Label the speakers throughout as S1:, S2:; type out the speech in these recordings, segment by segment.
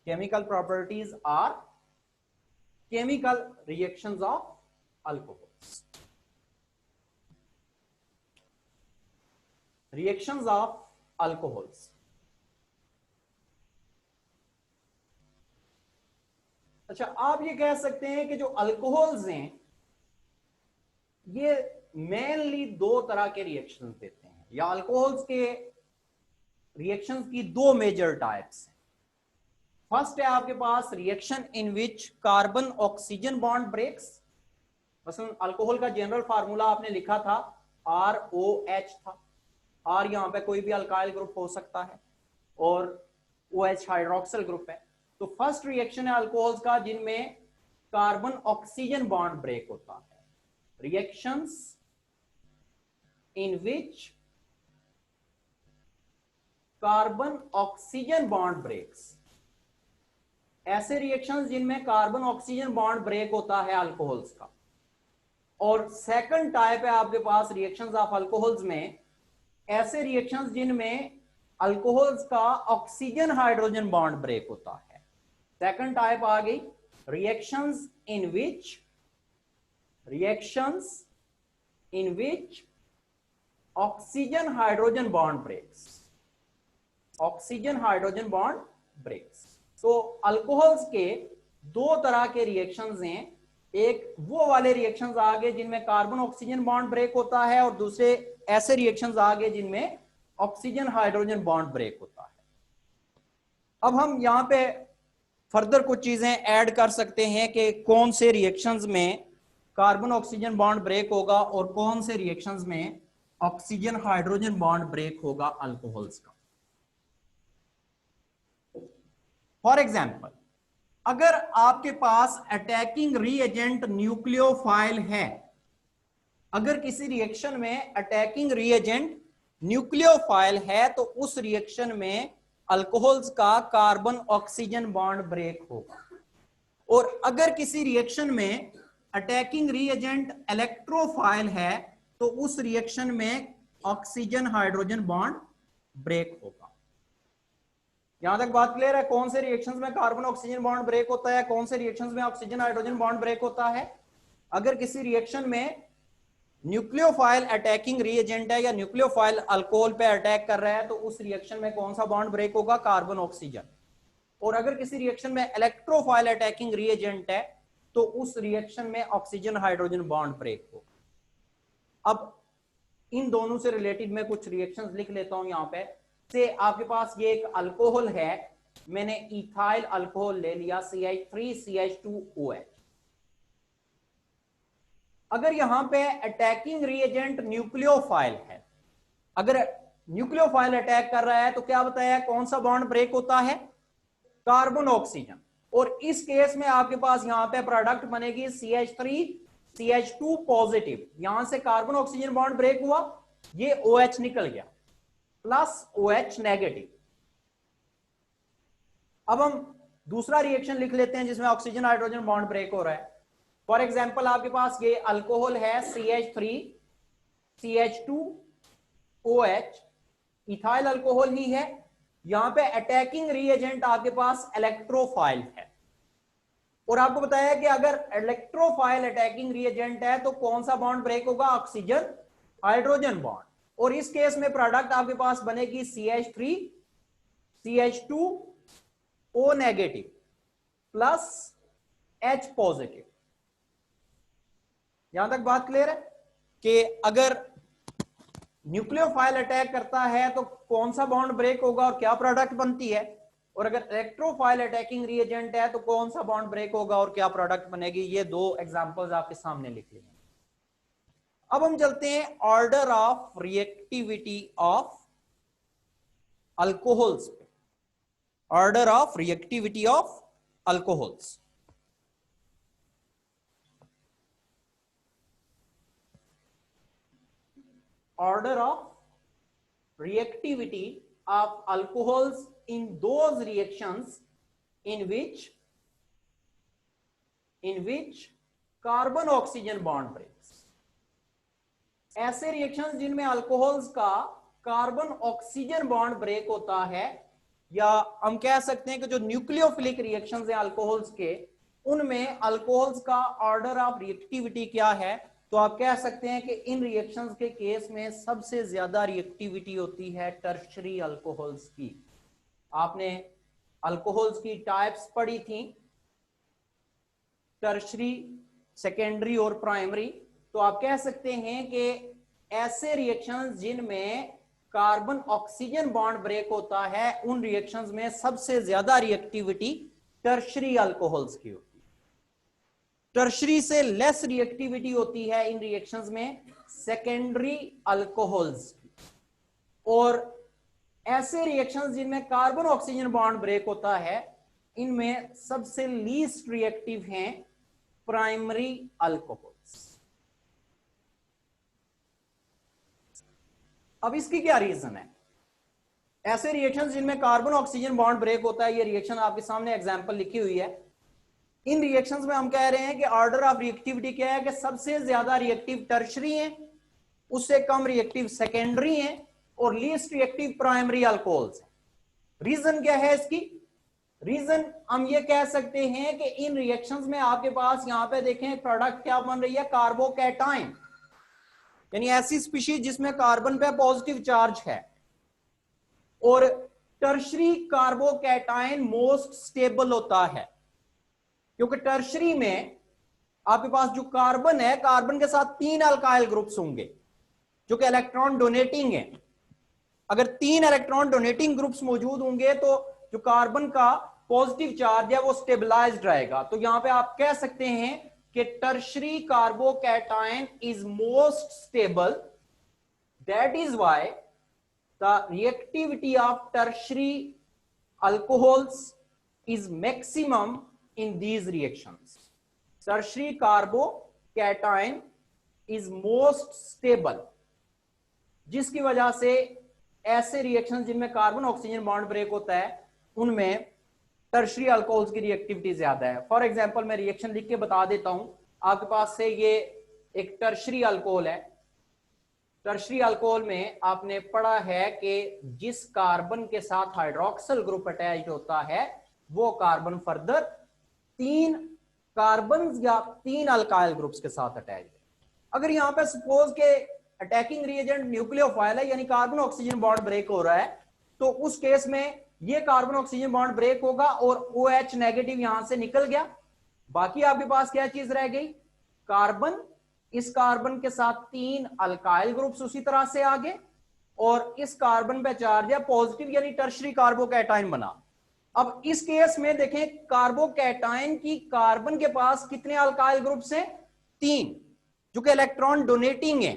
S1: Chemical properties are chemical reactions of alcohols. Reactions of alcohols. अच्छा, आप ये कह सकते हैं कि जो अल्कोहल्स हैं ये मेनली दो तरह के रिएक्शंस देते हैं, या अल्कोहल्स के रिएक्शंस की दो मेजर टाइप्स हैं। फर्स्ट है आपके पास reaction in which carbon oxygen bond breaks. मसलन अल्कोहल का जनरल फार्मूला आपने लिखा था ROH था। R यहां पे कोई भी अल्काइल ग्रुप हो सकता है और OH हाइड्रोक्सिल ग्रुप है। तो फर्स्ट रिएक्शन है अल्कोहल्स का जिनमें कार्बन ऑक्सीजन बॉन्ड ब्रेक होता है। Reactions in which carbon oxygen bond breaks, ऐसे रिएक्शंस जिनमें कार्बन ऑक्सीजन बॉन्ड ब्रेक होता है अल्कोहल्स का। और सेकंड टाइप है आपके पास रिएक्शंस ऑफ अल्कोहल्स में ऐसे रिएक्शंस जिनमें अल्कोहल्स का ऑक्सीजन हाइड्रोजन बॉन्ड ब्रेक होता है। सेकंड टाइप आ गई reactions in which oxygen hydrogen bond breaks, oxygen hydrogen bond breaks. तो अल्कोहल्स के दो तरह के रिएक्शंस हैं, एक वो वाले रिएक्शंस आ गए जिनमें कार्बन ऑक्सीजन बॉन्ड ब्रेक होता है और दूसरे ऐसे रिएक्शंस आ गए जिनमें ऑक्सीजन हाइड्रोजन बॉन्ड ब्रेक होता है। अब हम यहां पे फर्दर कुछ चीजें ऐड कर सकते हैं कि कौन से रिएक्शंस में कार्बन ऑक्सीजन बॉन्ड ब्रेक होगा और कौन से रिएक्शंस में ऑक्सीजन हाइड्रोजन बॉन्ड ब्रेक होगा अल्कोहल्स का। फॉर एग्जाम्पल, अगर आपके पास अटैकिंग रिएजेंट न्यूक्लियोफाइल है, अगर किसी रिएक्शन में अटैकिंग रिएजेंट न्यूक्लियोफाइल है तो उस रिएक्शन में अल्कोहल्स का कार्बन ऑक्सीजन बॉन्ड ब्रेक होगा। और अगर किसी रिएक्शन में अटैकिंग रिएजेंट इलेक्ट्रोफाइल है तो उस रिएक्शन में ऑक्सीजन हाइड्रोजन बॉन्ड ब्रेक होगा। यहां तक बात क्लियर है? कौन से रिएक्शंस में कार्बन ऑक्सीजन बॉन्ड ब्रेक होता है, कौन से रिएक्शंस में ऑक्सीजन हाइड्रोजन बॉन्ड ब्रेक होता है। अगर किसी रिएक्शन में न्यूक्लियोफाइल अटैकिंग रिएजेंट है या न्यूक्लियोफाइल अल्कोहल पे अटैक कर रहा है तो उस रिएक्शन में कौन सा बॉन्ड ब्रेक होगा? Carbon oxygen. और अगर किसी रिएक्शन में इलेक्ट्रोफाइल अटैकिंग रिएजेंट है तो उस रिएक्शन में ऑक्सीजन हाइड्रोजन बॉन्ड ब्रेक होगा। अब इन दोनों से रिलेटेड मैं कुछ रिएक्शंस लिख लेता हूं यहां पे। से आपके पास ये एक अल्कोहल है, मैंने इथाइल अल्कोहल ले लिया CH3CH2OH। अगर यहां पे अटैकिंग रिएजेंट न्यूक्लियोफाइल है, अगर न्यूक्लियोफाइल अटैक कर रहा है तो क्या बताया कौन सा बॉन्ड ब्रेक होता है? Carbon oxygen. और इस केस में आपके पास यहां पे प्रोडक्ट बनेगी CH3CH2 पॉजिटिव। यहां से कार्बन ऑक्सीजन बॉन्ड ब्रेक हुआ, ये OH निकल गया प्लस OH नेगेटिव। अब हम दूसरा रिएक्शन लिख लेते हैं जिसमें ऑक्सीजन हाइड्रोजन बॉन्ड ब्रेक हो रहा है। फॉर एग्जाम्पल आपके पास ये अल्कोहल है CH3CH2OH, इथाइल अल्कोहल ही है। यहां पे अटैकिंग रिएजेंट आपके पास इलेक्ट्रोफाइल है और आपको बताया कि अगर इलेक्ट्रोफाइल अटैकिंग रिएजेंट है तो कौन सा बॉन्ड ब्रेक होगा? Oxygen hydrogen bond. और इस केस में प्रोडक्ट आपके पास बनेगी CH3CH2O negative plus H positive. यहां तक बात क्लियर है कि अगर न्यूक्लियोफाइल अटैक करता है तो कौन सा बॉन्ड ब्रेक होगा और क्या प्रोडक्ट बनती है, और अगर इलेक्ट्रोफाइल अटैकिंग रिएजेंट है तो कौन सा बॉन्ड ब्रेक होगा और क्या प्रोडक्ट बनेगी। ये दो एग्जांपल्स आपके सामने लिख लिए। अब हम चलते हैं order of reactivity of alcohols पे। Order of reactivity of alcohols. Order of reactivity of alcohols in those reactions in which carbon oxygen bond breaks। ऐसे रिएक्शंस जिनमें अल्कोहल्स का कार्बन ऑक्सीजन बॉन्ड ब्रेक होता है या हम कह सकते हैं कि जो न्यूक्लियोफिलिक रिएक्शंस हैं अल्कोहल्स के, उनमें अल्कोहल्स का ऑर्डर ऑफ रिएक्टिविटी क्या है, तो आप कह सकते हैं कि इन रिएक्शंस के केस में सबसे ज्यादा रिएक्टिविटी होती है टर्शरी अल्कोहल्स की। आपने अल्कोहल्स की टाइप्स पढ़ी थी, टर्शरी, सेकेंडरी और प्राइमरी। तो आप कह सकते हैं कि ऐसे रिएक्शंस जिनमें कार्बन ऑक्सीजन बॉन्ड ब्रेक होता है, उन रिएक्शंस में सबसे ज्यादा रिएक्टिविटी टर्शरी अल्कोहल्स की होती है। टर्शरी से लेस रिएक्टिविटी होती है इन रिएक्शंस में सेकेंडरी अल्कोहल्स की। और ऐसे रिएक्शंस जिनमें कार्बन ऑक्सीजन बॉन्ड ब्रेक होता है, इनमें सबसे लीस्ट रिएक्टिव हैं प्राइमरी अल्कोहल्स। अब इसकी क्या रीजन है? ऐसे रिएक्शंस जिनमें कार्बन ऑक्सीजन बॉन्ड ब्रेक होता है, ये रिएक्शन आपके सामने एग्जांपल लिखी हुई है। इन रिएक्शंस में हम कह रहे हैं कि ऑर्डर ऑफ रिएक्टिविटी क्या है कि सबसे ज्यादा रिएक्टिव टर्शरी है, उससे कम रिएक्टिव सेकेंडरी है, और लीस्ट रिएक्टिव प्राइमरी अल्कोहल्स है। रीजन क्या है इसकी? रीजन हम ये कह सकते हैं कि इन रिएक्शंस में आपके पास यहां पे देखें प्रोडक्ट क्या बन रही है, कार्बोकैटायन, यानी ऐसी स्पीशीज जिसमें कार्बन पे पॉजिटिव चार्ज है। और टर्शरी कार्बोकैटायन मोस्ट स्टेबल होता है, क्योंकि टर्शरी में आपके पास जो कार्बन है, कार्बन के साथ 3 अल्काइल ग्रुप्स होंगे जो कि इलेक्ट्रॉन डोनेटिंग है। अगर 3 इलेक्ट्रॉन डोनेटिंग ग्रुप्स मौजूद होंगे तो जो कार्बन का पॉजिटिव चार्ज है वो स्टेबलाइज्ड रहेगा। तो यहां पे आप कह सकते हैं कि tertiary carbocation is most stable, that is why the reactivity of tertiary alcohols is maximum in these reactions. Tertiary carbocation is most stable, जिसकी वजह से ऐसे रिएक्शंस जिनमें कार्बन ऑक्सीजन बॉन्ड ब्रेक होता है, उनमें टर्शरी अल्कोहल्स की रिएक्टिविटी ज्यादा है। फॉर एग्जांपल मैं रिएक्शन लिख के बता देता हूं आपके पास से। ये एक टर्शरी अल्कोहल है। टर्शरी अल्कोहल में आपने पढ़ा है कि जिस कार्बन के साथ हाइड्रोक्सिल ग्रुप अटैच्ड होता है, वो कार्बन फर्दर 3 कार्बन या 3 अल्काइल ग्रुप्स के साथ अटैच्ड है। अगर यहां पर सपोज के अटैकिंग रिएजेंट न्यूक्लियोफाइल है, यानी कार्बन ऑक्सीजन बॉन्ड ब्रेक हो रहा है, तो उस केस में ये कार्बन ऑक्सीजन बॉन्ड ब्रेक होगा और OH नेगेटिव यहां से निकल गया। बाकी आपके पास क्या चीज रह गई? कार्बन। इस कार्बन के साथ 3 अल्काइल ग्रुप्स उसी तरह से आगे, और इस कार्बन पे चार्ज है पॉजिटिव, यानी टर्शरी कार्बोकैटायन बना। अब इस केस में देखें, कार्बोकैटायन की कार्बन के पास कितने अल्काइल ग्रुप्स हैं? 3, जो कि इलेक्ट्रॉन डोनेटिंग है।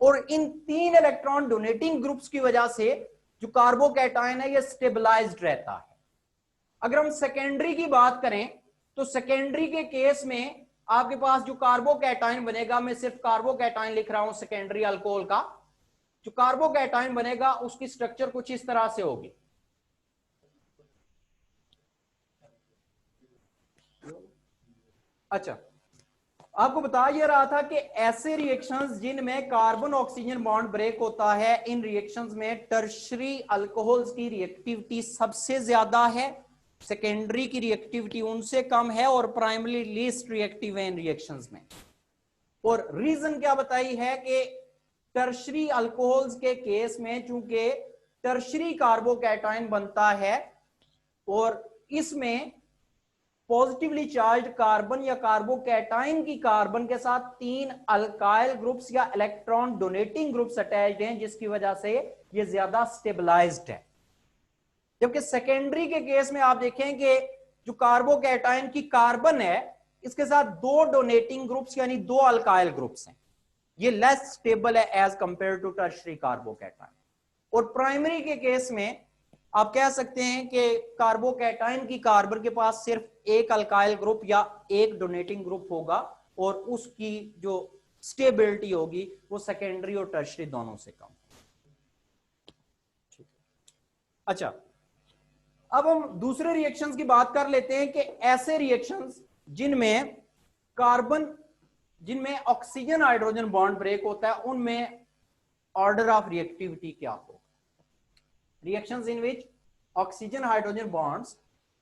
S1: और इन 3 इलेक्ट्रॉन डोनेटिंग ग्रुप्स की वजह से जो कार्बोकैटायन है ये स्टेबलाइज्ड रहता है। अगर हम सेकेंडरी की बात करें तो सेकेंडरी के केस में आपके पास जो कार्बोकैटायन बनेगा, मैं सिर्फ कार्बोकैटायन लिख रहा हूं सेकेंडरी अल्कोहल का, जो कार्बोकैटायन बनेगा उसकी स्ट्रक्चर कुछ इस तरह से होगी। अच्छा, आपको बता ये रहा था कि ऐसे रिएक्शंस जिनमें कार्बन ऑक्सीजन बॉन्ड ब्रेक होता है, इन रिएक्शंस में टर्शरी अल्कोहल्स की रिएक्टिविटी सबसे ज्यादा है, सेकेंडरी की रिएक्टिविटी उनसे कम है, और प्राइमरी लीस्ट रिएक्टिव है इन रिएक्शंस में। और रीजन क्या बताई है कि टर्शरी अल्कोहल्स के केस में चूंकि टर्शरी कार्बोकैटायन बनता है और इसमें पॉजिटिवली चार्ज कार्बन या कार्बोकैटायन की कार्बन के साथ 3 अल्काइल ग्रुप्स या इलेक्ट्रॉन डोनेटिंग ग्रुप्स अटैच्ड हैं, जिसकी वजह से ये ज्यादा स्टेबलाइज्ड है। जबकि सेकेंडरी के केस में आप देखें कि जो कार्बोकैटायन की कार्बन है, इसके साथ 2 डोनेटिंग ग्रुप्स यानी 2 अल्काइल ग्रुप्स हैं, ये लेस स्टेबल है as compare to tertiary carbocation. और प्राइमरी के केस में आप कह सकते हैं कि कार्बोकैटायन की कार्बन के पास सिर्फ 1 अल्काइल ग्रुप या 1 डोनेटिंग ग्रुप होगा, और उसकी जो स्टेबिलिटी होगी वो सेकेंडरी और टर्शरी दोनों से कम। अच्छा, अब हम दूसरे रिएक्शंस की बात कर लेते हैं कि ऐसे रिएक्शंस जिनमें ऑक्सीजन हाइड्रोजन बॉन्ड ब्रेक होता है, उनमें ऑर्डर ऑफ रिएक्टिविटी क्या होगा। Reactions in which oxygen hydrogen bonds,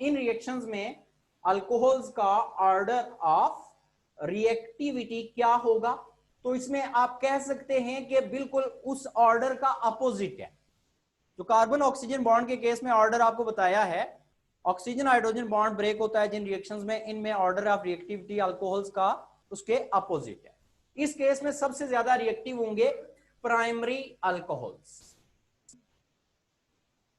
S1: in reactions में अल्कोहल्स का ऑर्डर ऑफ रिएक्टिविटी क्या होगा? तो इसमें आप कह सकते हैं कि बिल्कुल उस ऑर्डर का अपोजिट है। जो कार्बन ऑक्सीजन बॉन्ड के केस में ऑर्डर आपको बताया है, ऑक्सीजन हाइड्रोजन बॉन्ड ब्रेक होता है जिन रिएक्शंस में, इनमें ऑर्डर ऑफ रिएक्टिविटी अल्कोहल्स का उसके अपोजिट है। इस केस में सबसे ज्यादा रिएक्टिव होंगे प्राइमरी अल्कोहल्स।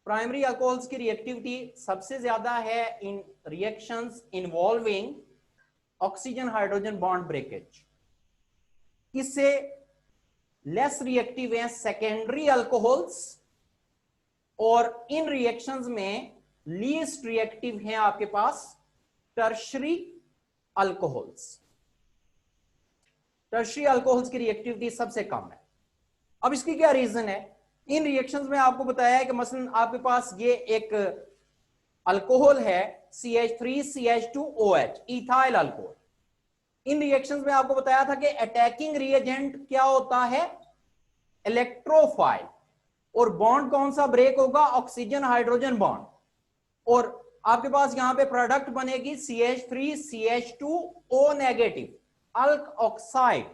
S1: प्राइमरी अल्कोहल्स की रिएक्टिविटी सबसे ज्यादा है in reactions involving oxygen hydrogen bond breakage. इससे लेस रिएक्टिव है सेकेंडरी अल्कोहल्स, और इन रिएक्शंस में लीस्ट रिएक्टिव हैं आपके पास टर्शरी अल्कोहल्स। टर्शरी अल्कोहल्स की रिएक्टिविटी सबसे कम है। अब इसकी क्या रीजन है? इन रिएक्शंस में आपको बताया है कि मसलन आपके पास ये एक अल्कोहल है CH3CH2OH, इथाइल अल्कोहल। इन रिएक्शंस में आपको बताया था कि अटैकिंग रिएजेंट क्या होता है? इलेक्ट्रोफाइल। और बॉन्ड कौन सा ब्रेक होगा? Oxygen hydrogen bond. और आपके पास यहां पे प्रोडक्ट बनेगी CH3CH2O negative, alkoxide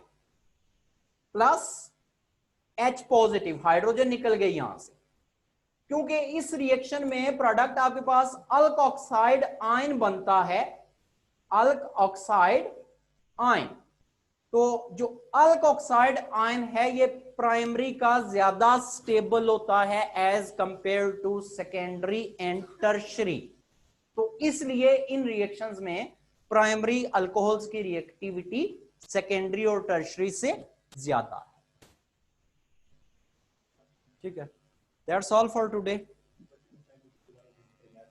S1: plus H positive, hydrogen निकल गई यहां से। क्योंकि इस रिएक्शन में प्रोडक्ट आपके पास अल्क ऑक्साइड आयन बनता है, अल्क ऑक्साइड आयन। तो जो अल्क ऑक्साइड आयन है ये प्राइमरी का ज्यादा स्टेबल होता है as compare to secondary and tertiary. तो इसलिए इन रिएक्शंस में प्राइमरी अल्कोहल्स की रिएक्टिविटी सेकेंडरी और टर्शरी से ज्यादा है। ठीक है, दैट्स ऑल फॉर टुडे।